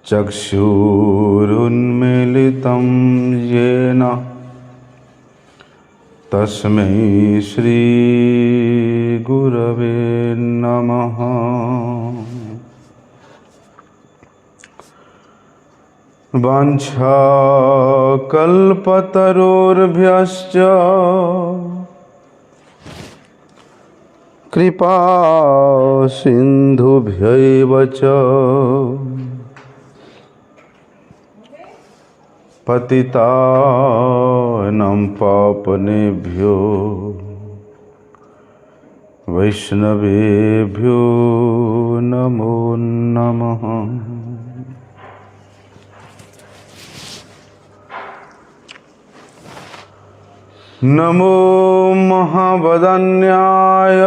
चक्षुरुन्मीलितं येन तस्मै श्रीगुरवे नमः। वाञ्छाकल्पतरुर्भ्यश्च कृपा सिन्धुभ्यैव च पतितानां पावनेभ्यो वैष्णवेभ्यो नमो नमः। नमो महावदन्याय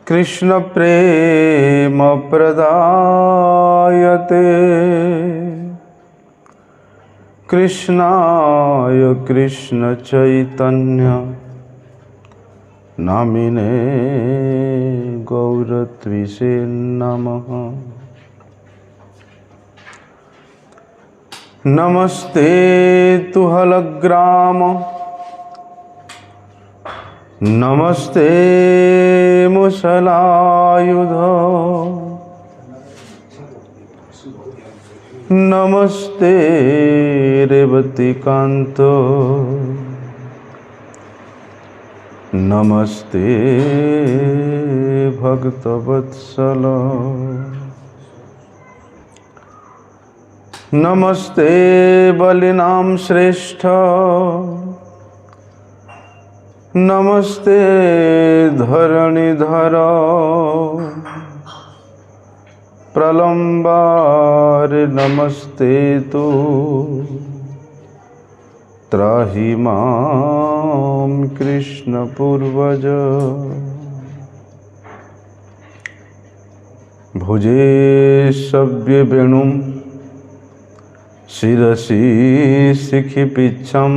कृष्णप्रेमप्रदायते कृष्णाय कृष्णचैतन्य नामिने गौरत्विषे नमः। नमस्ते तुहलग्राम नमस्ते मुसलायुध नमस्ते रेवतीकांत नमस्ते भक्तवत्सल नमस्ते बलिनाम श्रेष्ठ नमस्ते धरणीधर प्रलंबार नमस्ते तु त्राहि मां कृष्ण पूर्वज। भुजे सव्य वेणुं शिरसि शिखिपिच्छं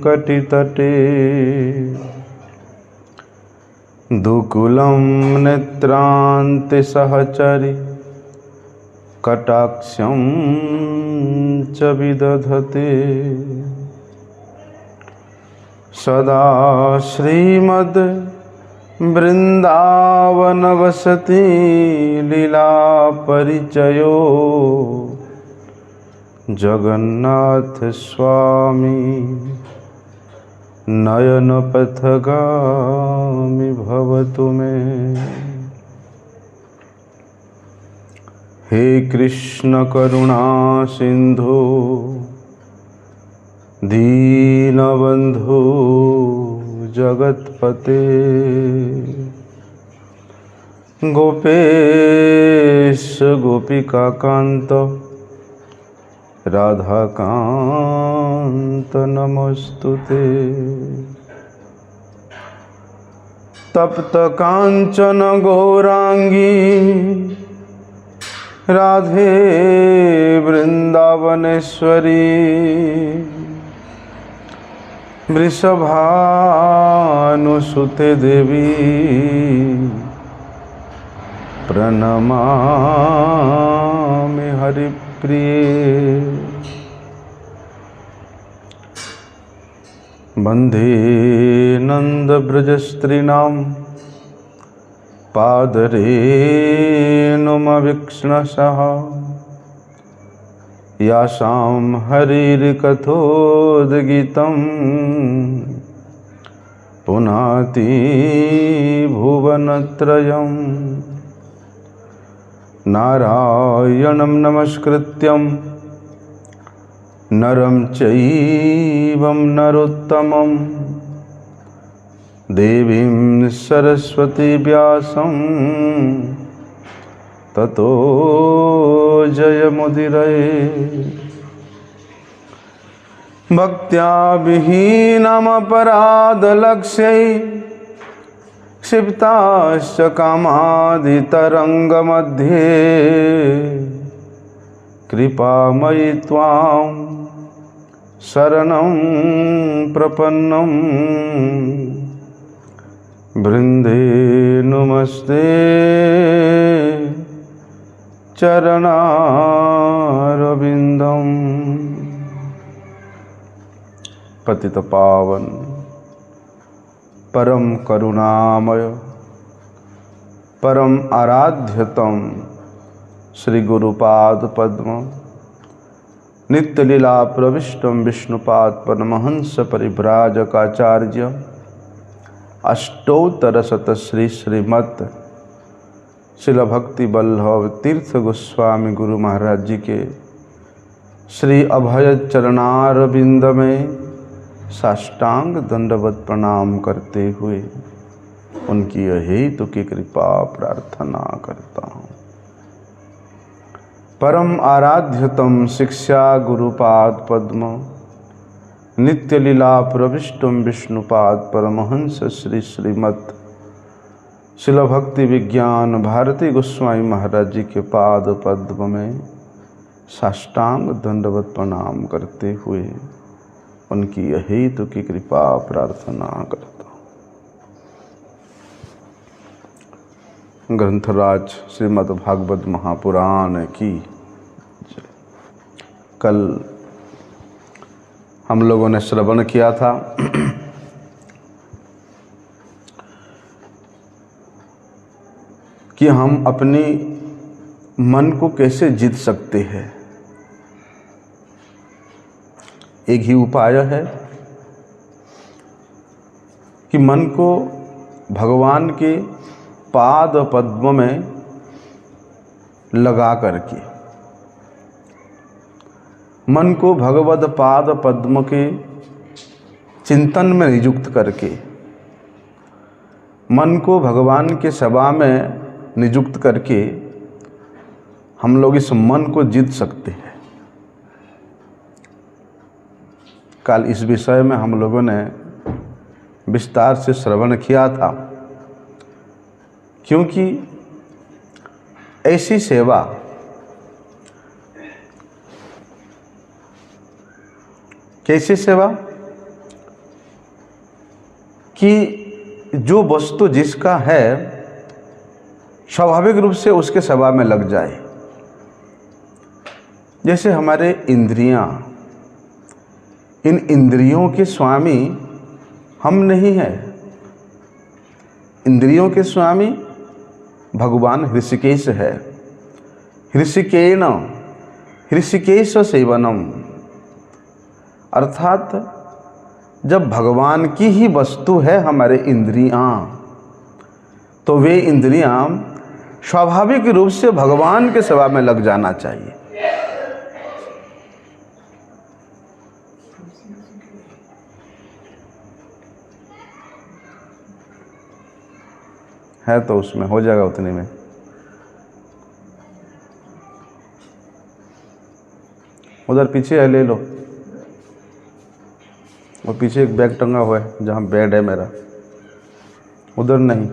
कटितटे दुकुलं नेत्रान्ते सहचरि कटाक्षं च विदधते सदा श्रीमद् वृन्दावनवसति लीला परिचयो जगन्नाथ स्वामी नयनपथगामी भवतु मे। हे कृष्ण करुणा सिंधु दीनबंधु जगतपते गोपेश गोपिकाकांत राधाकांत नमस्तुते। तप्त कांचन गौरांगी राधे वृंदावनेश्वरी वृषभानुसुते देवी प्रणमामि हरिप्रिये। वंदे नंदव्रजस्त्रीणां पादरेणुमवीक्ष्णसः यासां हरिर्कथोद्गीतं पुनाति भुवनत्रयं नारायणं नमस्कृत्यं नरं चैवं नरोत्तमं देवीं सरस्वती व्यासं ततो जयमुदीरये। भक्त्या विहीनमपराधलक्ष्यै क्षिप्ताश्च कामादितरङ्गमध्ये कृपामयि त्वां शरणं प्रपन्नं वृंदे नमस्ते चरणारविंदम। पतित पावन परम करुणामय परम आराध्यतम श्री गुरुपाद पद्म नित्य लीला प्रविष्टम विष्णुपाद परमहंस परिव्राजकाचार्य अष्टोत्तर शत श्री श्रीमत् शिल भक्ति वल्लभ तीर्थ गोस्वामी गुरु महाराज जी के श्री अभय चरणारविंद में साष्टांग दंडवत प्रणाम करते हुए उनकी हेतु की कृपा प्रार्थना करता हूँ। परम आराध्यतम शिक्षा गुरुपाद पद्म नित्य लीला प्रविष्टम विष्णुपाद परमहंस श्री श्रीमत् शिल भक्ति विज्ञान भारती गोस्वामी महाराज जी के पाद पद्म में साष्टांग दंडवत प्रणाम करते हुए उनकी हेतु की कृपा प्रार्थना करता हूँ। ग्रंथराज श्रीमद् भागवत महापुराण की कल हम लोगों ने श्रवण किया था कि हम अपनी मन को कैसे जीत सकते हैं। एक ही उपाय है कि मन को भगवान के पाद पद्म में लगा करके, मन को भगवद पाद पद्म के चिंतन में नियुक्त करके, मन को भगवान के सेवा में नियुक्त करके हम लोग इस मन को जीत सकते हैं। कल इस विषय में हम लोगों ने विस्तार से श्रवण किया था, क्योंकि ऐसी सेवा कैसी सेवा कि जो वस्तु जिसका है स्वाभाविक रूप से उसके सेवा में लग जाए। जैसे हमारे इंद्रियां, इन इंद्रियों के स्वामी हम नहीं हैं। इंद्रियों के स्वामी भगवान ऋषिकेश है। ऋषिकेन ऋषिकेश सेवनम, अर्थात जब भगवान की ही वस्तु है हमारे इंद्रियां, तो वे इंद्रियां स्वाभाविक रूप से भगवान के सेवा में लग जाना चाहिए। है तो उसमें हो जाएगा उतने में। उधर पीछे है, ले लो। और पीछे एक बैग टंगा हुआ है जहाँ बेड है मेरा, उधर नहीं,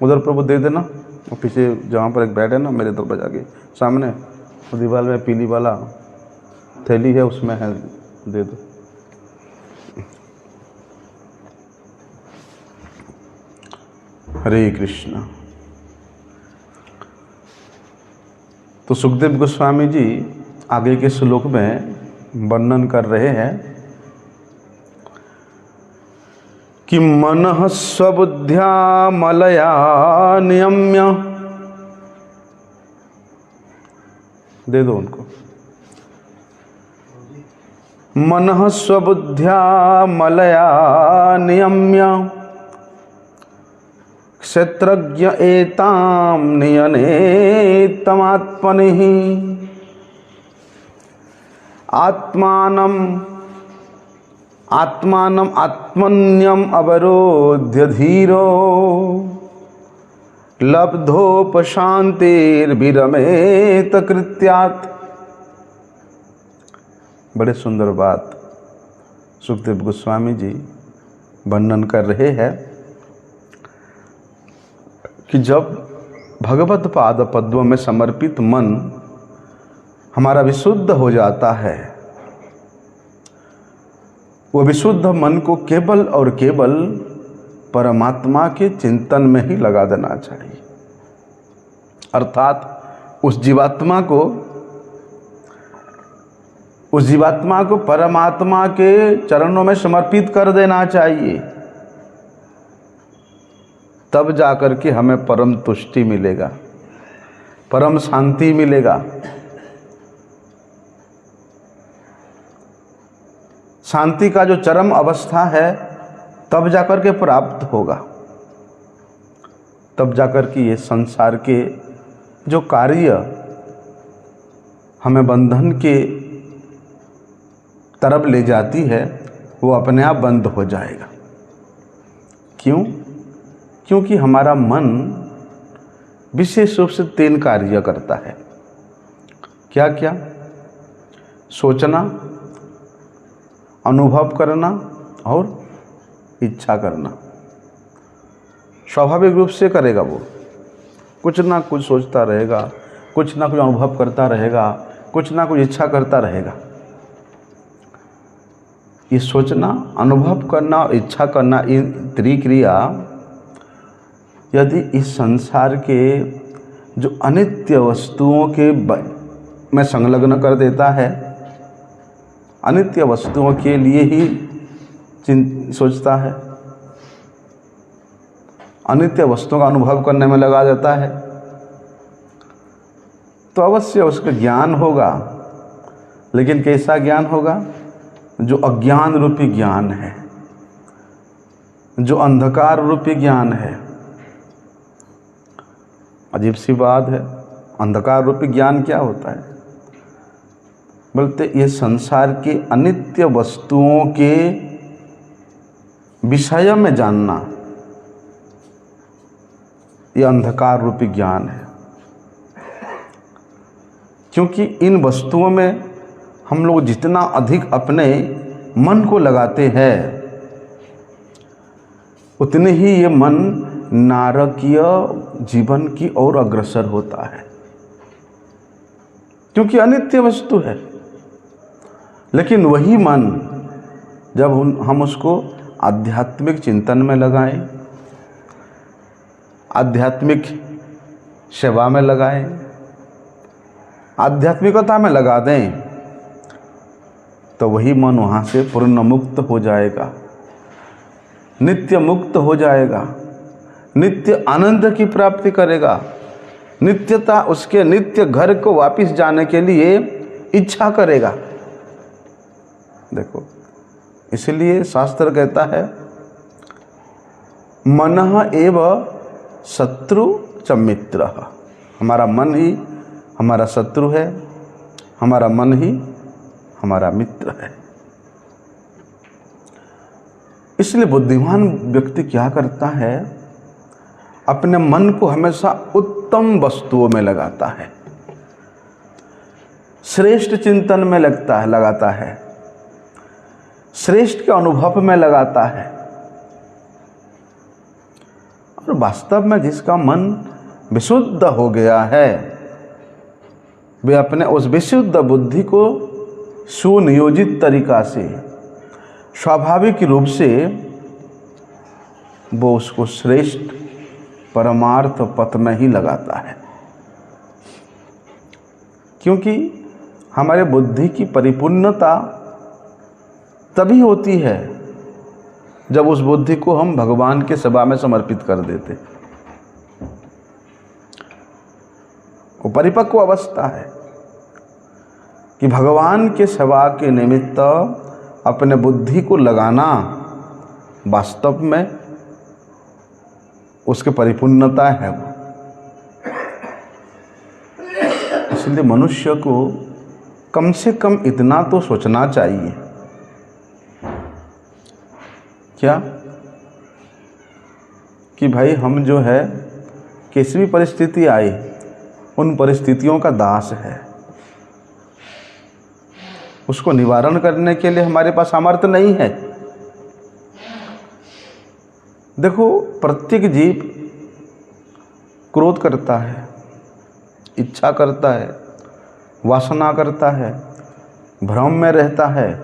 उधर प्रभु दे देना। और पीछे जहाँ पर एक बेड है ना, मेरे तरफ बजा के सामने वो दीवार में पीली वाला थैली है, उसमें है, दे दो। हरे कृष्णा। तो सुखदेव गोस्वामी जी आगे के श्लोक में वर्णन कर रहे हैं कि मनः स्वबुद्ध्या मलया नियम्य, दे दो उनको। मनः स्वबुद्ध्या मलया नियम्य क्षेत्रज्ञ एताम नियनेतमात्मनिः आत्मानम आत्मन्यम अवरोध्य धीरो लब्धोपशांतिर्विरमेत कृत्यात्। बड़े सुंदर बात सुखदेव गोस्वामी जी वर्णन कर रहे हैं कि जब भगवत पाद पद्म में समर्पित मन हमारा विशुद्ध हो जाता है, वो विशुद्ध मन को केवल और केवल परमात्मा के चिंतन में ही लगा देना चाहिए। अर्थात उस जीवात्मा को परमात्मा के चरणों में समर्पित कर देना चाहिए, तब जाकर के हमें परम तुष्टि मिलेगा, परम शांति मिलेगा। शांति का जो चरम अवस्था है तब जाकर के प्राप्त होगा, तब जाकर के ये संसार के जो कार्य हमें बंधन के तरफ ले जाती है वो अपने आप बंद हो जाएगा। क्यों? क्योंकि हमारा मन विशेष रूप से 3 कार्य करता है। क्या क्या? सोचना, अनुभव करना और इच्छा करना। स्वाभाविक रूप से करेगा वो, कुछ ना कुछ सोचता रहेगा, कुछ ना कुछ अनुभव करता रहेगा, कुछ ना कुछ इच्छा करता रहेगा। ये सोचना, अनुभव करना और इच्छा करना, इन त्रिक्रिया यदि इस संसार के जो अनित्य वस्तुओं के में संलग्न कर देता है, अनित्य वस्तुओं के लिए ही सोचता है, अनित्य वस्तुओं का अनुभव करने में लगा देता है, तो अवश्य उसका ज्ञान होगा। लेकिन कैसा ज्ञान होगा? जो अज्ञान रूपी ज्ञान है, जो अंधकार रूपी ज्ञान है। अजीब सी बात है, अंधकार रूपी ज्ञान क्या होता है? बोलते ये संसार के अनित्य वस्तुओं के विषय में जानना, ये अंधकार रूपी ज्ञान है। क्योंकि इन वस्तुओं में हम लोग जितना अधिक अपने मन को लगाते हैं, उतने ही ये मन नारकीय जीवन की ओर अग्रसर होता है, क्योंकि अनित्य वस्तु है। लेकिन वही मन जब हम उसको आध्यात्मिक चिंतन में लगाएं, आध्यात्मिक सेवा में लगाएं, आध्यात्मिकता में लगा दें, तो वही मन वहाँ से पूर्ण मुक्त हो जाएगा, नित्य मुक्त हो जाएगा, नित्य आनंद की प्राप्ति करेगा, नित्यता उसके नित्य घर को वापस जाने के लिए इच्छा करेगा। देखो, इसलिए शास्त्र कहता है मनः एव शत्रु च मित्र। हमारा मन ही हमारा शत्रु है, हमारा मन ही हमारा मित्र है। इसलिए बुद्धिमान व्यक्ति क्या करता है? अपने मन को हमेशा उत्तम वस्तुओं में लगाता है, श्रेष्ठ चिंतन में लगाता है, श्रेष्ठ के अनुभव में लगाता है। और वास्तव में जिसका मन विशुद्ध हो गया है, वे अपने उस विशुद्ध बुद्धि को सुनियोजित तरीका से, स्वाभाविक रूप से वो उसको श्रेष्ठ परमार्थ पथ में ही लगाता है। क्योंकि हमारे बुद्धि की परिपूर्णता तभी होती है जब उस बुद्धि को हम भगवान के सेवा में समर्पित कर देते। वो परिपक्व अवस्था है कि भगवान के सेवा के निमित्त अपने बुद्धि को लगाना वास्तव में उसके परिपूर्णता है वो। इसलिए मनुष्य को कम से कम इतना तो सोचना चाहिए, क्या कि भाई हम जो है किसी भी परिस्थिति आई, उन परिस्थितियों का दास है, उसको निवारण करने के लिए हमारे पास सामर्थ्य नहीं है। देखो, प्रत्येक जीव क्रोध करता है, इच्छा करता है, वासना करता है, भ्रम में रहता है,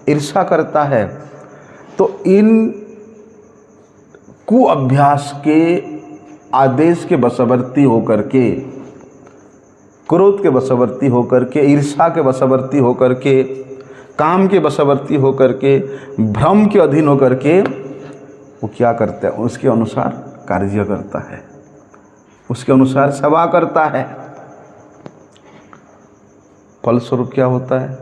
ईर्ष्या करता है। तो इन कुअभ्यास के आदेश के वशवर्ती होकर के, क्रोध के वशवर्ती होकर के, ईर्ष्या के वशवर्ती होकर के, काम के वशवर्ती होकर के, भ्रम के अधीन होकर के वो क्या करता है, उसके अनुसार कार्य करता है, उसके अनुसार सेवा करता है। फलस्वरूप क्या होता है,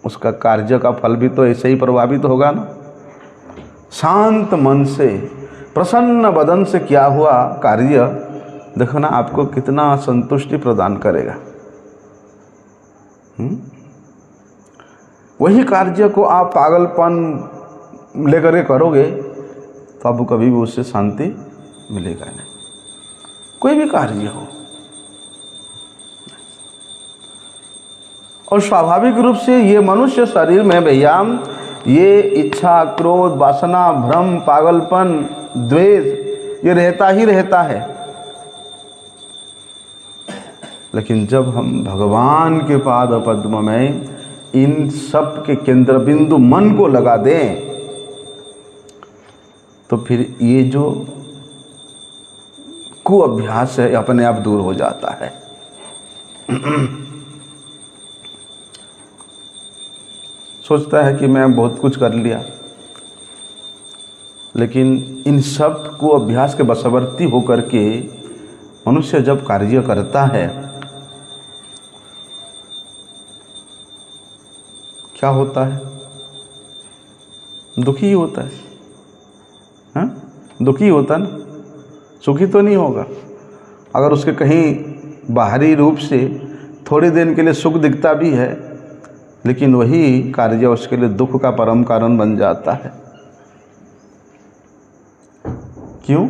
उसका कार्य का फल भी तो ऐसे ही प्रभावित होगा ना। शांत मन से, प्रसन्न बदन से किया हुआ कार्य देखो ना आपको कितना संतुष्टि प्रदान करेगा। वही कार्य को आप पागलपन लेकर के करोगे तो आपको कभी भी उससे शांति मिलेगा नहीं, कोई भी कार्य हो। और स्वाभाविक रूप से ये मनुष्य शरीर में भैया ये इच्छा, क्रोध, वासना, भ्रम, पागलपन, द्वेष ये रहता ही रहता है। लेकिन जब हम भगवान के पाद पद्म में इन सब के केंद्र बिंदु मन को लगा दें तो फिर ये जो कुअभ्यास है अपने आप दूर हो जाता है। सोचता है कि मैं बहुत कुछ कर लिया, लेकिन इन सब को अभ्यास के वशवर्ती होकर के मनुष्य जब कार्य करता है क्या होता है, दुखी होता है। हाँ, दुखी होता ना, सुखी तो नहीं होगा। अगर उसके कहीं बाहरी रूप से थोड़ी देर के लिए सुख दिखता भी है, लेकिन वही कार्य उसके लिए दुख का परम कारण बन जाता है। क्यों?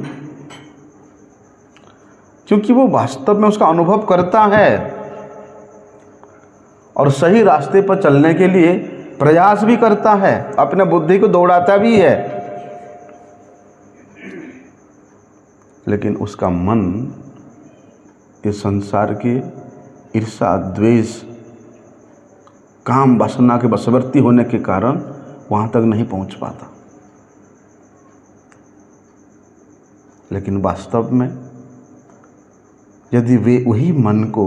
क्योंकि वो वास्तव में उसका अनुभव करता है और सही रास्ते पर चलने के लिए प्रयास भी करता है, अपने बुद्धि को दौड़ाता भी है, लेकिन उसका मन इस संसार के ईर्ष्या, द्वेष, काम, वासना के वशवर्ती होने के कारण वहां तक नहीं पहुंच पाता। लेकिन वास्तव में यदि वे वही मन को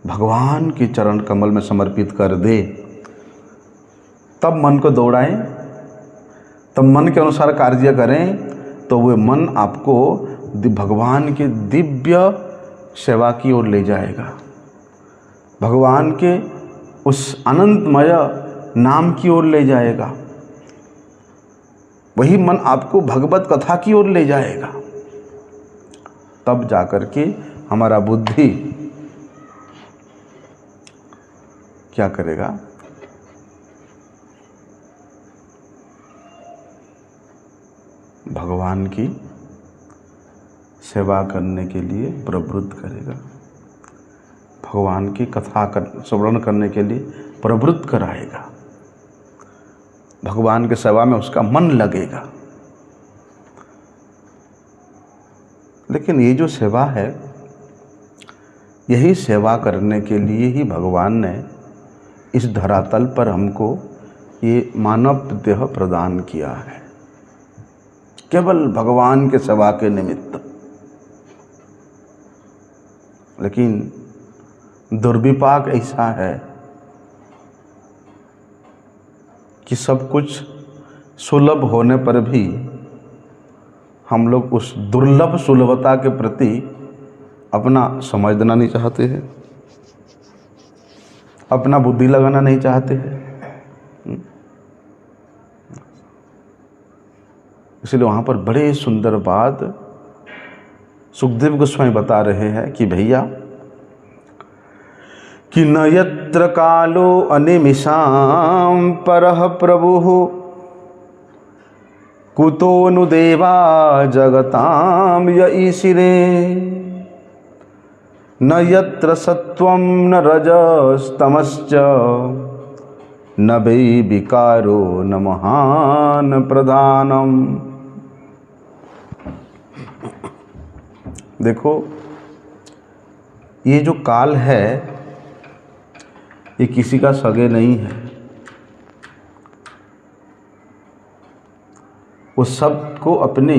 भगवान के चरण कमल में समर्पित कर दे, तब मन को दौड़ाएं, तब मन के अनुसार कार्य करें, तो वह मन आपको भगवान के दिव्य सेवा की ओर ले जाएगा, भगवान के उस अनंतमय नाम की ओर ले जाएगा। वही मन आपको भगवत कथा की ओर ले जाएगा। तब जाकर के हमारा बुद्धि क्या करेगा, भगवान की सेवा करने के लिए प्रवृत्त करेगा, भगवान की कथा श्रवण करने के लिए प्रवृत्त कराएगा, भगवान की सेवा में उसका मन लगेगा। लेकिन ये जो सेवा है, यही सेवा करने के लिए ही भगवान ने इस धरातल पर हमको ये मानव देह प्रदान किया है, केवल भगवान के सेवा के निमित्त। लेकिन दुर्विपाक ऐसा है कि सब कुछ सुलभ होने पर भी हम लोग उस दुर्लभ सुलभता के प्रति अपना समय देना नहीं चाहते हैं, अपना बुद्धि लगाना नहीं चाहते हैं। इसलिए वहाँ पर बड़े सुंदर बात सुखदेव गोस्वामी बता रहे हैं कि भैया कि न यत्र कालो अनिमिषां परः प्रभुः कुतो नु देवा जगतां य ईशिरे न यत्र सत्वं न रजस्तमश्च न वै विकारो न महान प्रधानम। देखो ये जो काल है ये किसी का सगे नहीं है, वो सबको अपनी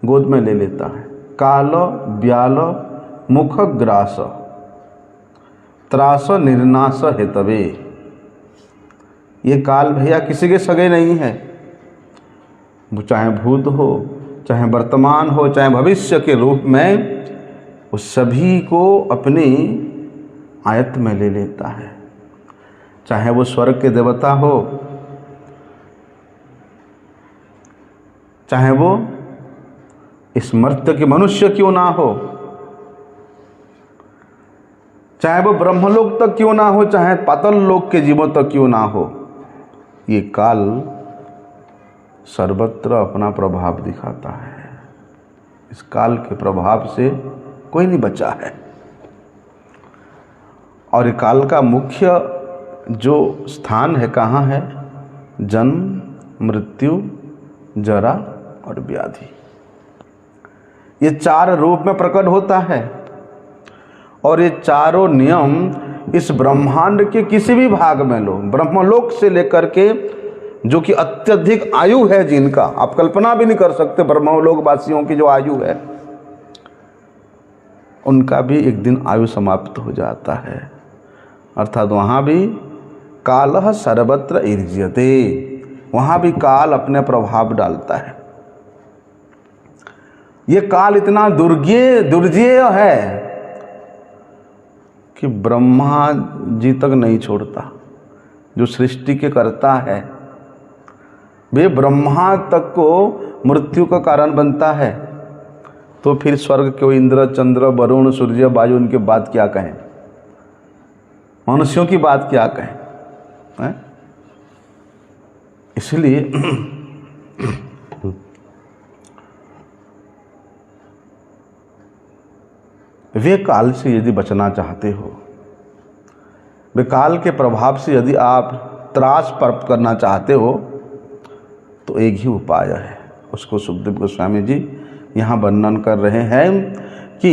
गोद में ले लेता है। काल ब्याल मुख ग्रास त्रास निर्नाश हेतवे। ये काल भैया किसी के सगे नहीं है, वो चाहे भूत हो, चाहे वर्तमान हो, चाहे भविष्य के रूप में, वो सभी को अपनी आयत में ले लेता है। चाहे वो स्वर्ग के देवता हो, चाहे वो इस मर्त्य के मनुष्य क्यों ना हो, चाहे वो ब्रह्मलोक तक क्यों ना हो, चाहे पाताल लोक के जीवों तक क्यों ना हो, ये काल सर्वत्र अपना प्रभाव दिखाता है। इस काल के प्रभाव से कोई नहीं बचा है। और ये काल का मुख्य जो स्थान है कहाँ है? जन्म, मृत्यु, जरा और व्याधि। ये चार रूप में प्रकट होता है। और ये चारों नियम इस ब्रह्मांड के किसी भी भाग में लो, ब्रह्मलोक से लेकर के जो कि अत्यधिक आयु है जिनका, आप कल्पना भी नहीं कर सकते ब्रह्मलोक वासियों की जो आयु है, उनका भी एक दिन आयु समाप्त हो जाता है। अर्थात वहाँ भी कालः सर्वत्र ईर्ज्यते, वहाँ भी काल अपने प्रभाव डालता है। ये काल इतना दुर्जेय है कि ब्रह्मा जी तक नहीं छोड़ता। जो सृष्टि के कर्ता है वे ब्रह्मा तक को मृत्यु का कारण बनता है, तो फिर स्वर्ग के इंद्र, चंद्र, वरुण, सूर्य, वायु, उनके बात क्या कहें, मनुष्यों की बात क्या कहें? इसलिए वे काल से यदि बचना चाहते हो, वे काल के प्रभाव से यदि आप त्रास प्राप्त करना चाहते हो, तो एक ही उपाय है। उसको सुखदेव गोस्वामी जी यहाँ वर्णन कर रहे हैं कि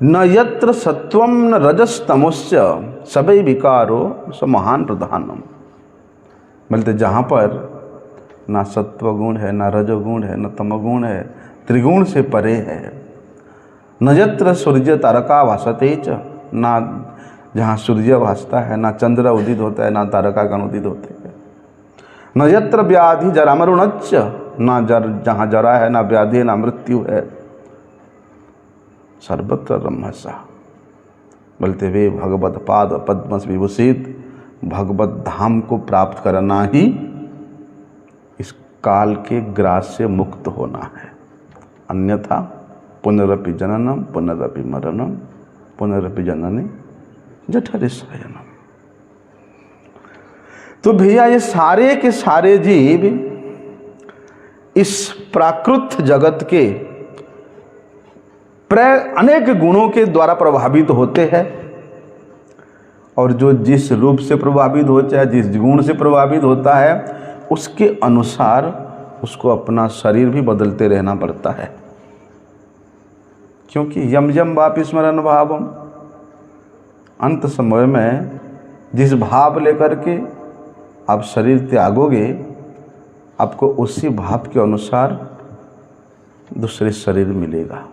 न यत्र सत्वम न रजस्तमोस्य सबै विकारो स महान प्रधानम। बोलते जहाँ पर ना सत्वगुण है, ना रजोगुण है, न तमगुण है, त्रिगुण से परे है। न यत्र सूर्य तारका भासते च, ना जहाँ सूर्य भासता है, ना चंद्र उदित होता है, ना तारका गण उदित होते हैं। न यत्र व्याधि जरा मरुणच्च, ना जहाँ जरा है, ना व्याधि, ना मृत्यु है। सर्वत्र ब्रह्मसा। बोलते वे भगवत पाद पद्म से विभूषित भगवत धाम को प्राप्त करना ही इस काल के ग्रास से मुक्त होना है। अन्यथा पुनरपि जननम पुनरपि मरणम पुनरपि जननी जठरे शयनम। तो भैया ये सारे के सारे जीव इस प्राकृत जगत के अनेक गुणों के द्वारा प्रभावित होते हैं, और जो जिस रूप से प्रभावित हो, चाहे जिस गुण से प्रभावित होता है, उसके अनुसार उसको अपना शरीर भी बदलते रहना पड़ता है। क्योंकि यम यम वापि स्मरण भावम, अंत समय में जिस भाव लेकर के आप शरीर त्यागोगे, आपको उसी भाव के अनुसार दूसरे शरीर मिलेगा।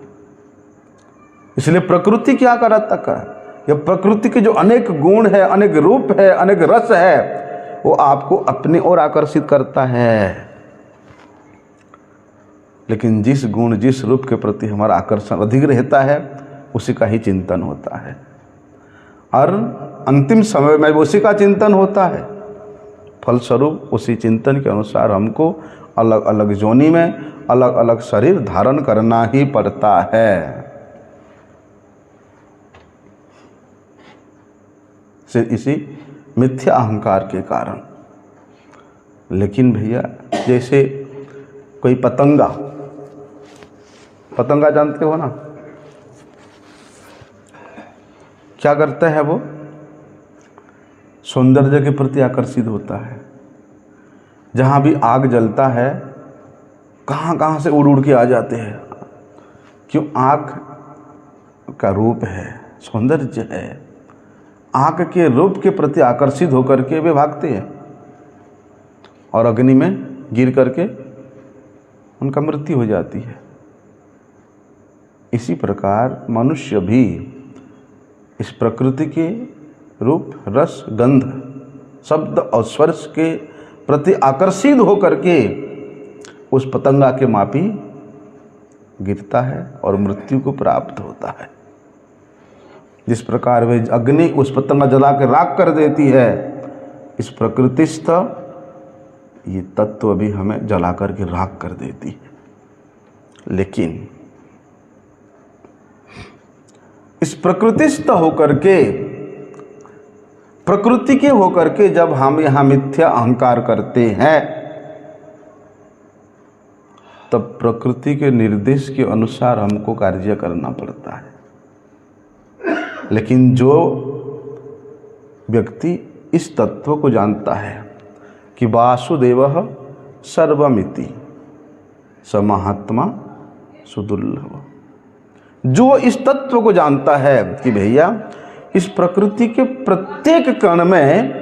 इसलिए प्रकृति क्या करता है, यह प्रकृति के जो अनेक गुण है, अनेक रूप है, अनेक रस है, वो आपको अपनी ओर आकर्षित करता है। लेकिन जिस गुण जिस रूप के प्रति हमारा आकर्षण अधिक रहता है, उसी का ही चिंतन होता है, और अंतिम समय में उसी का चिंतन होता है। फलस्वरूप उसी चिंतन के अनुसार हमको अलग अलग जोनी में अलग अलग शरीर धारण करना ही पड़ता है। इसी मिथ्या अहंकार के कारण। लेकिन भैया जैसे कोई पतंगा जानते हो ना, क्या करता है, वो सौंदर्य के प्रति आकर्षित होता है। जहाँ भी आग जलता है, कहाँ कहाँ से उड़ उड़ के आ जाते हैं। क्यों? आग का रूप है, सौंदर्य है। आग के रूप के प्रति आकर्षित होकर के वे भागते हैं और अग्नि में गिर करके उनका मृत्यु हो जाती है। इसी प्रकार मनुष्य भी इस प्रकृति के रूप, रस, गंध, शब्द और स्पर्श के प्रति आकर्षित होकर के उस पतंगा के मापी गिरता है और मृत्यु को प्राप्त होता है। जिस प्रकार वे अग्नि उस पतंगा जला के राख कर देती है, इस प्रकृतिस्थ ये तत्व भी हमें जला कर के राख कर देती है। लेकिन इस प्रकृतिस्थ होकर के, प्रकृति के होकर के जब हम यहां मिथ्या अहंकार करते हैं, तब प्रकृति के निर्देश के अनुसार हमको कार्य करना पड़ता है। लेकिन जो व्यक्ति इस तत्व को जानता है कि वासुदेवः सर्वमिति स महात्मा सुदुर्लभ, जो इस तत्व को जानता है कि भैया इस प्रकृति के प्रत्येक कण में,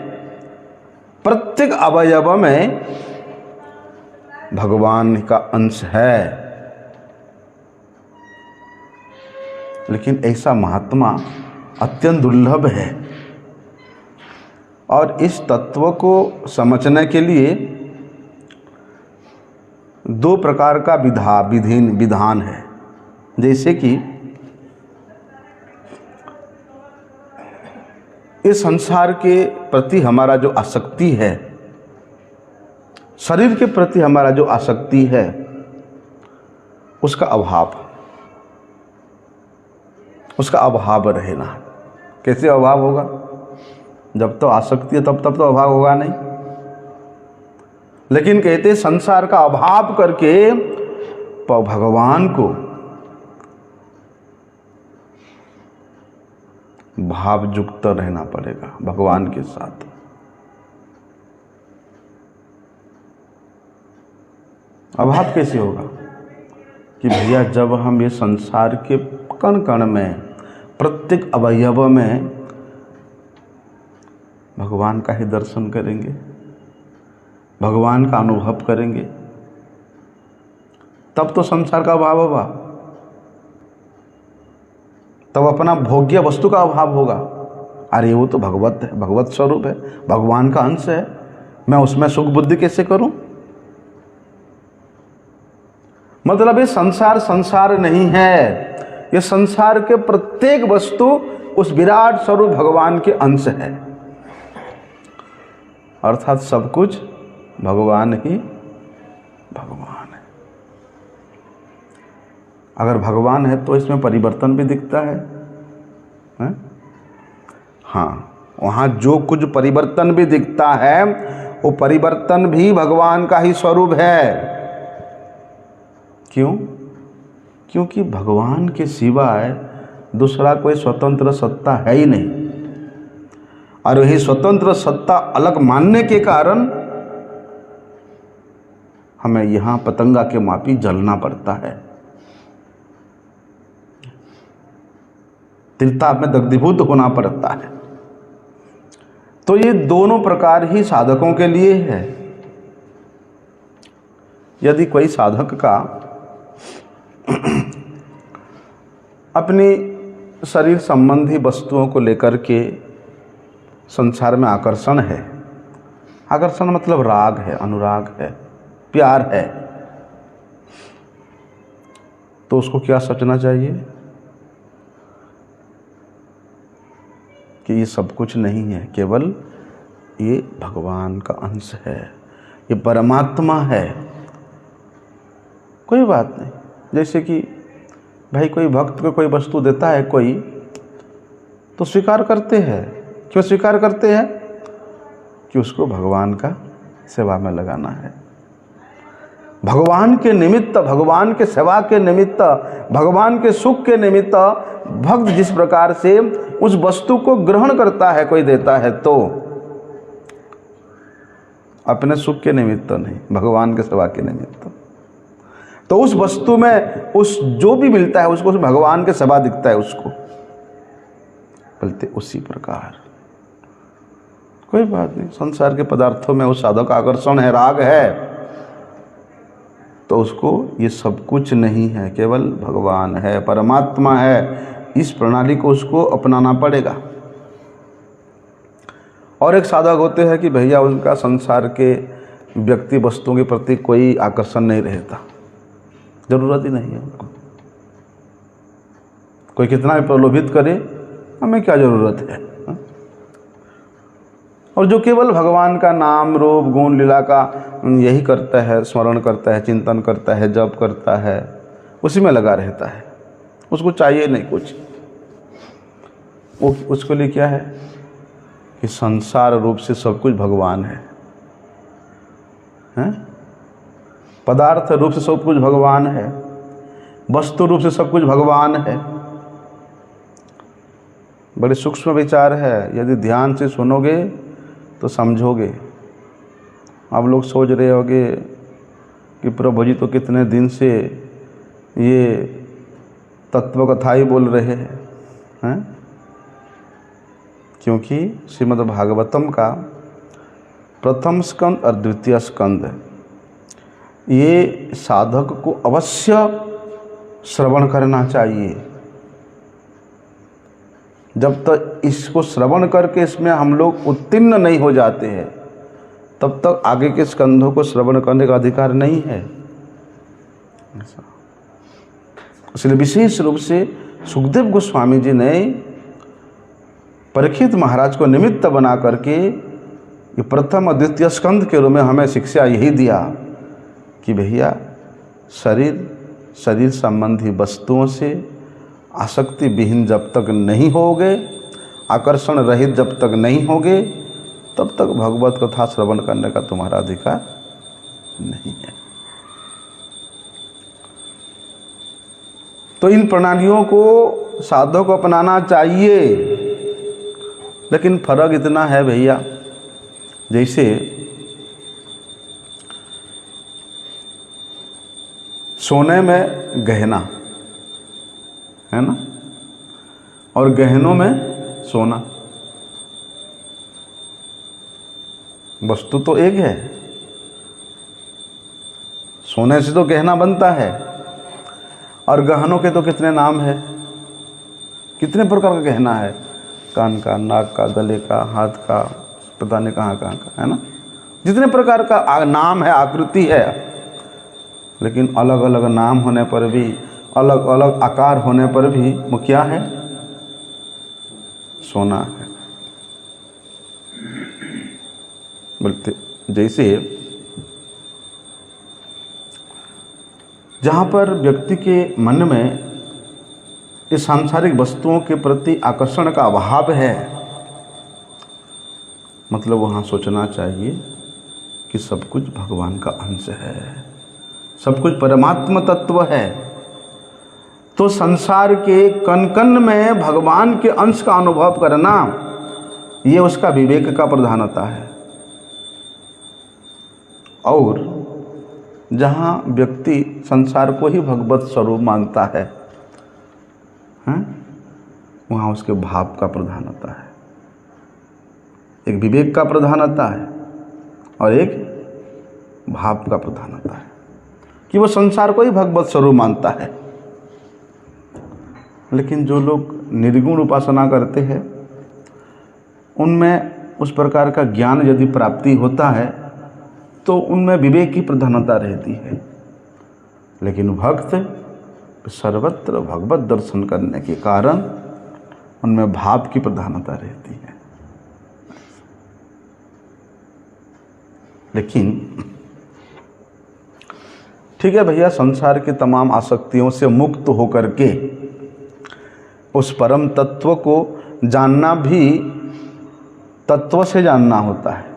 प्रत्येक अवयव में भगवान का अंश है, लेकिन ऐसा महात्मा अत्यंत दुर्लभ है। और इस तत्व को समझने के लिए दो प्रकार का विधान है। जैसे कि इस संसार के प्रति हमारा जो आसक्ति है, शरीर के प्रति हमारा जो आसक्ति है, उसका अभाव रहना। कैसे अभाव होगा? जब तो आसक्ति है तब तो अभाव होगा नहीं। लेकिन कहते संसार का अभाव करके भगवान को भावयुक्त रहना पड़ेगा भगवान के साथ। अभाव कैसे होगा? कि भैया जब हम ये संसार के कण कण में, प्रत्येक अवयव में भगवान का ही दर्शन करेंगे, भगवान का अनुभव करेंगे, तब तो संसार का अभाव होगा, तब अपना भोग्य वस्तु का अभाव होगा। अरे वो तो भगवत है, भगवत स्वरूप है, भगवान का अंश है, मैं उसमें सुख बुद्धि कैसे करूं? मतलब ये संसार नहीं है, ये संसार के प्रत्येक वस्तु उस विराट स्वरूप भगवान के अंश है। अर्थात सब कुछ भगवान ही भगवान है। अगर भगवान है तो इसमें परिवर्तन भी दिखता है, हैं? हाँ, वहाँ जो कुछ परिवर्तन भी दिखता है वो परिवर्तन भी भगवान का ही स्वरूप है। क्यों? क्योंकि भगवान के सिवाय दूसरा कोई स्वतंत्र सत्ता है ही नहीं, और वही स्वतंत्र सत्ता अलग मानने के कारण हमें यहाँ पतंगा के मापी जलना पड़ता है, तीर्थाप में दग्धीभूत होना पड़ता है। तो ये दोनों प्रकार ही साधकों के लिए है। यदि कोई साधक का अपनी शरीर संबंधी वस्तुओं को लेकर के संसार में आकर्षण है, आकर्षण मतलब राग है, अनुराग है, प्यार है, तो उसको क्या सोचना चाहिए कि ये सब कुछ नहीं है, केवल ये भगवान का अंश है, ये परमात्मा है। कोई बात नहीं। जैसे कि भाई कोई भक्त को कोई वस्तु देता है कोई, तो स्वीकार करते हैं। क्यों स्वीकार करते हैं? कि उसको भगवान का सेवा में लगाना है, भगवान के निमित्त, भगवान के सेवा के निमित्त, भगवान के सुख के निमित्त भक्त जिस प्रकार से उस वस्तु को ग्रहण करता है, कोई देता है तो अपने सुख के निमित्त नहीं, भगवान के सेवा के निमित्त। तो उस वस्तु में उस जो भी मिलता है उसको भगवान के सेवा दिखता है, उसको बोलते उसी प्रकार। कोई बात नहीं, संसार के पदार्थों में उस साधक का आकर्षण है, राग है, तो उसको ये सब कुछ नहीं है, केवल भगवान है, परमात्मा है, इस प्रणाली को उसको अपनाना पड़ेगा। और एक साधक होते हैं कि भैया उनका संसार के व्यक्ति वस्तुओं के प्रति कोई आकर्षण नहीं रहता, जरूरत ही नहीं है उनको। कोई कितना भी प्रलोभित करे, हमें क्या जरूरत है। और जो केवल भगवान का नाम रूप गुण लीला का यही करता है, स्मरण करता है, चिंतन करता है, जप करता है, उसी में लगा रहता है, उसको चाहिए नहीं कुछ। वो उसके लिए क्या है कि संसार रूप से सब कुछ भगवान है, हैं? पदार्थ रूप से सब कुछ भगवान है, वस्तु रूप से सब कुछ भगवान है। बड़े सूक्ष्म विचार है, यदि ध्यान से सुनोगे तो समझोगे। आप लोग सोच रहे होगे कि प्रभु जी तो कितने दिन से ये तत्व कथा ही बोल रहे हैं, क्योंकि श्रीमद् भागवतम का प्रथम स्कंद और द्वितीय स्कंद ये साधक को अवश्य श्रवण करना चाहिए। जब तक इसको श्रवण करके इसमें हम लोग उत्तीर्ण नहीं हो जाते हैं, तब तक आगे के स्कंधों को श्रवण करने का अधिकार नहीं है। इसलिए विशेष रूप से सुखदेव गोस्वामी जी ने परीक्षित महाराज को निमित्त बना करके ये प्रथम और द्वितीय स्कंध के रूप में हमें शिक्षा यही दिया कि भैया शरीर संबंधी वस्तुओं से आसक्ति विहीन जब तक नहीं होगे, आकर्षण रहित जब तक नहीं होगे, तब तक भगवत कथा श्रवण करने का तुम्हारा अधिकार नहीं है। तो इन प्रणालियों को साधक को अपनाना चाहिए, लेकिन फर्क इतना है भैया, जैसे सोने में गहना है ना, और गहनों में सोना, वस्तु तो एक है। सोने से तो गहना बनता है, और गहनों के तो कितने नाम है, कितने प्रकार का गहना है, कान का, नाक का, गले का, हाथ का, पता नहीं कहाँ कहाँ का, है ना। जितने प्रकार का नाम है, आकृति है, लेकिन अलग अलग नाम होने पर भी, अलग अलग आकार होने पर भी वो क्या है, सोना है। बोलते जैसे जहाँ पर व्यक्ति के मन में इस सांसारिक वस्तुओं के प्रति आकर्षण का अभाव है, मतलब वहाँ सोचना चाहिए कि सब कुछ भगवान का अंश है, सब कुछ परमात्मा तत्व है। तो संसार के कण कण में भगवान के अंश का अनुभव करना, ये उसका विवेक का प्रधानता है। और जहाँ व्यक्ति संसार को ही भगवत स्वरूप मानता है, वहाँ उसके भाव का प्रधानता है, एक विवेक का प्रधानता है और एक भाव का प्रधानता है, कि वो संसार को ही भगवत स्वरूप मानता है। लेकिन जो लोग निर्गुण उपासना करते हैं, उनमें उस प्रकार का ज्ञान यदि प्राप्ति होता है तो उनमें विवेक की प्रधानता रहती है। लेकिन भक्त सर्वत्र भगवत दर्शन करने के कारण उनमें भाव की प्रधानता रहती है। लेकिन ठीक है भैया, संसार के तमाम आसक्तियों से मुक्त होकर के उस परम तत्व को जानना भी तत्व से जानना होता है,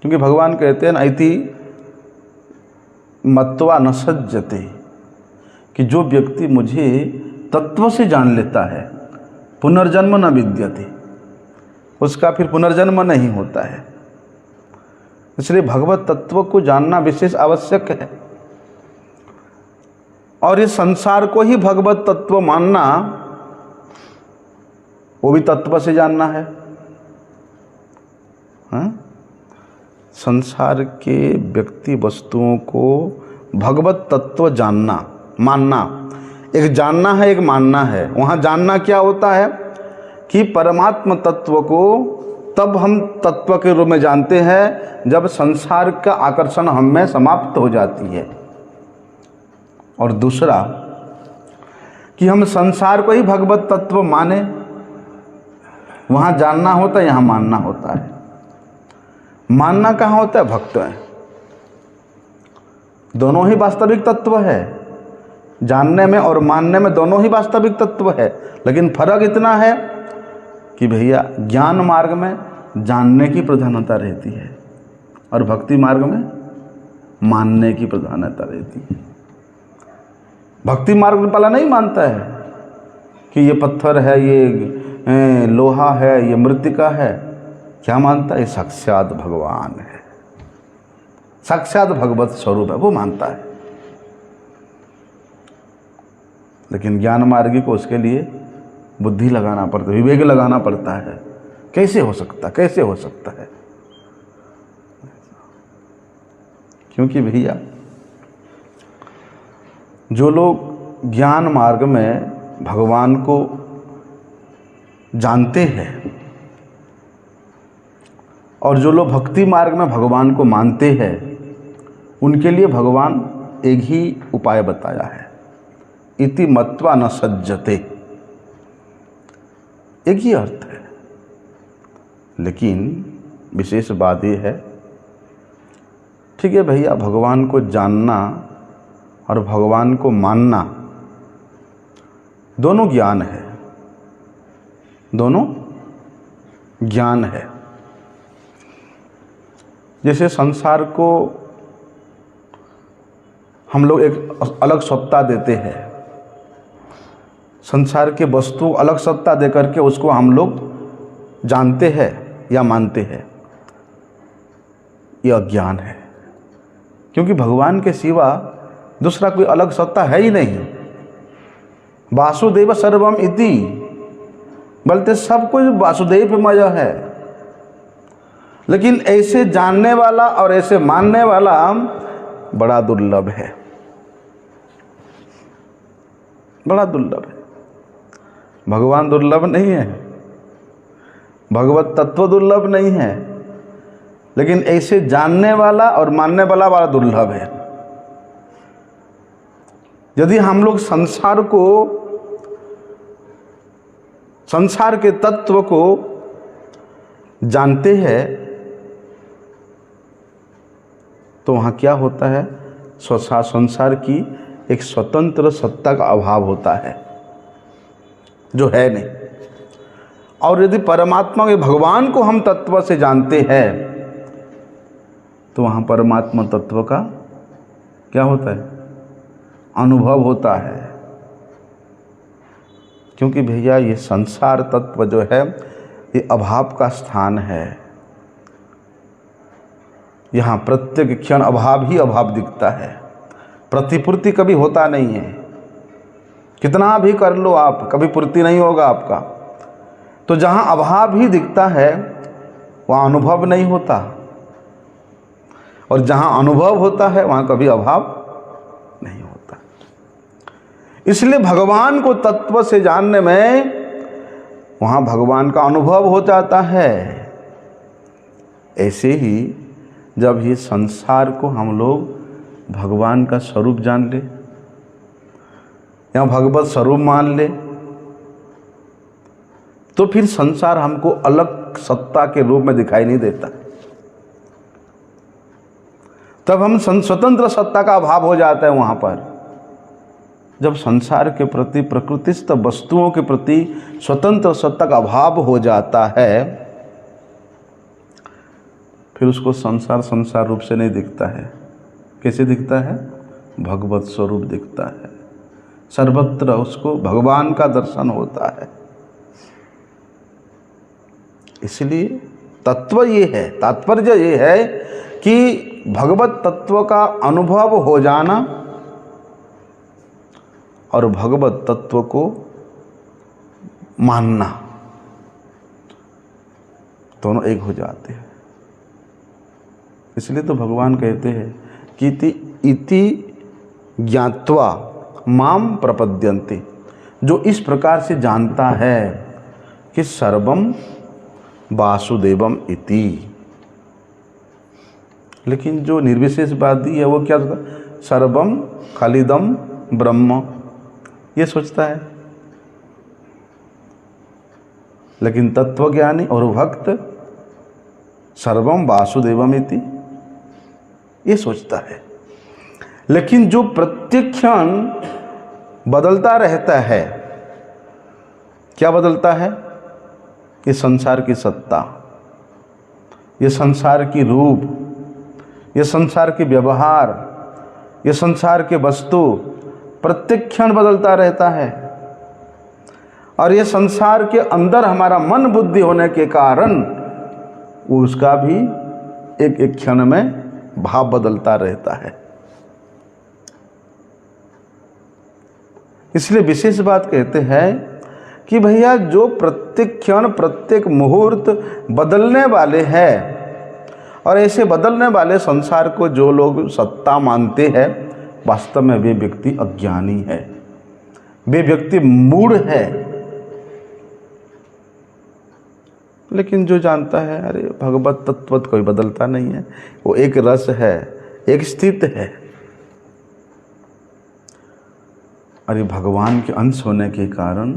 क्योंकि भगवान कहते हैं इति मत्वा न सज्जते, कि जो व्यक्ति मुझे तत्व से जान लेता है पुनर्जन्म न विद्यते, उसका फिर पुनर्जन्म नहीं होता है। इसलिए भगवत तत्व को जानना विशेष आवश्यक है। और इस संसार को ही भगवत तत्व मानना, वो भी तत्व से जानना है। संसार के व्यक्ति वस्तुओं को भगवत तत्व जानना, मानना। एक जानना है, एक मानना है। वहाँ जानना क्या होता है कि परमात्म तत्व को तब हम तत्व के रूप में जानते हैं जब संसार का आकर्षण हम में समाप्त हो जाती है। और दूसरा कि हम संसार को ही भगवत तत्व माने। वहाँ जानना होता है, यहाँ मानना होता है। मानना कहाँ होता है? भक्त में। दोनों ही वास्तविक तत्व है, जानने में और मानने में दोनों ही वास्तविक तत्व है। लेकिन फर्क इतना है कि भैया ज्ञान मार्ग में जानने की प्रधानता रहती है और भक्ति मार्ग में मानने की प्रधानता रहती है। भक्ति मार्ग वाला नहीं मानता है कि ये पत्थर है, ये लोहा है, ये मृत्तिका है। क्या मानता है? साक्षात भगवान है, साक्षात भगवत स्वरूप है, वो मानता है। लेकिन ज्ञान मार्गी को उसके लिए बुद्धि लगाना पड़ता है, विवेक लगाना पड़ता है। कैसे हो सकता, कैसे हो सकता है? क्योंकि भैया जो लोग ज्ञान मार्ग में भगवान को जानते हैं और जो लोग भक्ति मार्ग में भगवान को मानते हैं, उनके लिए भगवान एक ही उपाय बताया है, इति मत्वा न सज्जते। एक ही अर्थ है। लेकिन विशेष बात यह है, ठीक है भैया, भगवान को जानना और भगवान को मानना दोनों ज्ञान है, दोनों ज्ञान है। जैसे संसार को हम लोग एक अलग सत्ता देते हैं, संसार के वस्तु अलग सत्ता दे करके उसको हम लोग जानते हैं या मानते हैं, यह अज्ञान है। क्योंकि भगवान के सिवा दूसरा कोई अलग सत्ता है ही नहीं। वासुदेव सर्वम इति, बोलते सब कुछ वासुदेव मय है। लेकिन ऐसे जानने वाला और ऐसे मानने वाला बड़ा दुर्लभ है, बड़ा दुर्लभ है। भगवान दुर्लभ नहीं है, भगवत तत्व दुर्लभ नहीं है, लेकिन ऐसे जानने वाला और मानने वाला बड़ा दुर्लभ है। यदि हम लोग संसार को, संसार के तत्व को जानते हैं तो वहाँ क्या होता है? संसार की एक स्वतंत्र सत्ता का अभाव होता है, जो है नहीं। और यदि परमात्मा के भगवान को हम तत्व से जानते हैं तो वहाँ परमात्मा तत्व का क्या होता है? अनुभव होता है। क्योंकि भैया ये संसार तत्व जो है ये अभाव का स्थान है। यहाँ प्रत्येक क्षण अभाव ही अभाव दिखता है, प्रतिपूर्ति कभी होता नहीं है। कितना भी कर लो आप, कभी पूर्ति नहीं होगा आपका। तो जहाँ अभाव ही दिखता है वहाँ अनुभव नहीं होता, और जहाँ अनुभव होता है वहाँ कभी अभाव नहीं होता। इसलिए भगवान को तत्व से जानने में वहाँ भगवान का अनुभव हो जाता है। ऐसे ही जब ये संसार को हम लोग भगवान का स्वरूप जान ले या भगवत स्वरूप मान ले, तो फिर संसार हमको अलग सत्ता के रूप में दिखाई नहीं देता। तब हम स्वतंत्र सत्ता का अभाव हो जाता है। वहाँ पर जब संसार के प्रति, प्रकृतिस्थ वस्तुओं के प्रति स्वतंत्र सत्ता का अभाव हो जाता है, फिर उसको संसार संसार रूप से नहीं दिखता है। कैसे दिखता है? भगवत स्वरूप दिखता है। सर्वत्र उसको भगवान का दर्शन होता है। इसलिए तत्व ये है, तात्पर्य ये है कि भगवत तत्व का अनुभव हो जाना और भगवत तत्व को मानना, दोनों एक हो जाते हैं। इसलिए तो भगवान कहते हैं कि इति ज्ञात्वा माम प्रपद्यन्ते, जो इस प्रकार से जानता है कि सर्वम वासुदेवम इति। लेकिन जो निर्विशेषवादी है वो क्या सोचता है? सर्वम खलिदम ब्रह्म, ये सोचता है। लेकिन तत्वज्ञानी और भक्त सर्वम वासुदेवम इति ये सोचता है। लेकिन जो प्रत्येक क्षण बदलता रहता है, क्या बदलता है? ये संसार की सत्ता, ये संसार की रूप, ये संसार के व्यवहार, ये संसार के वस्तु प्रत्येक क्षण बदलता रहता है। और ये संसार के अंदर हमारा मन बुद्धि होने के कारण उसका भी एक एक क्षण में भाव बदलता रहता है। इसलिए विशेष बात कहते हैं कि भैया जो प्रत्येक क्षण प्रत्येक मुहूर्त बदलने वाले हैं, और ऐसे बदलने वाले संसार को जो लोग सत्ता मानते हैं, वास्तव में वे व्यक्ति अज्ञानी है, वे व्यक्ति मूढ़ है। लेकिन जो जानता है अरे भगवत तत्व कोई बदलता नहीं है, वो एक रस है, एक स्थित है, अरे भगवान के अंश होने के कारण,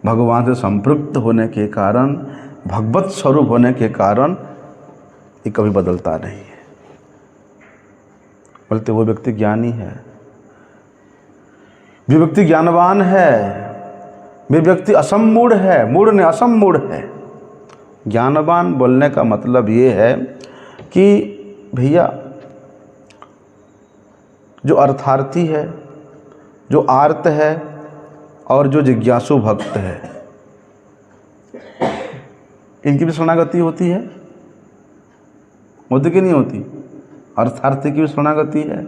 भगवान से संपृक्त होने के कारण, भगवत स्वरूप होने के कारण ये कभी बदलता नहीं है। बोलते वो व्यक्ति ज्ञानी है, वे व्यक्ति ज्ञानवान है, वे व्यक्ति असम्मूढ़ है, मूढ़ ने असम्मूढ़ है। ज्ञानवान बोलने का मतलब ये है कि भैया जो अर्थार्थी है, जो आर्त है और जो जिज्ञासु भक्त है, इनकी भी शरणागति होती है, होती कि नहीं होती? अर्थार्थी की भी शरणागति है,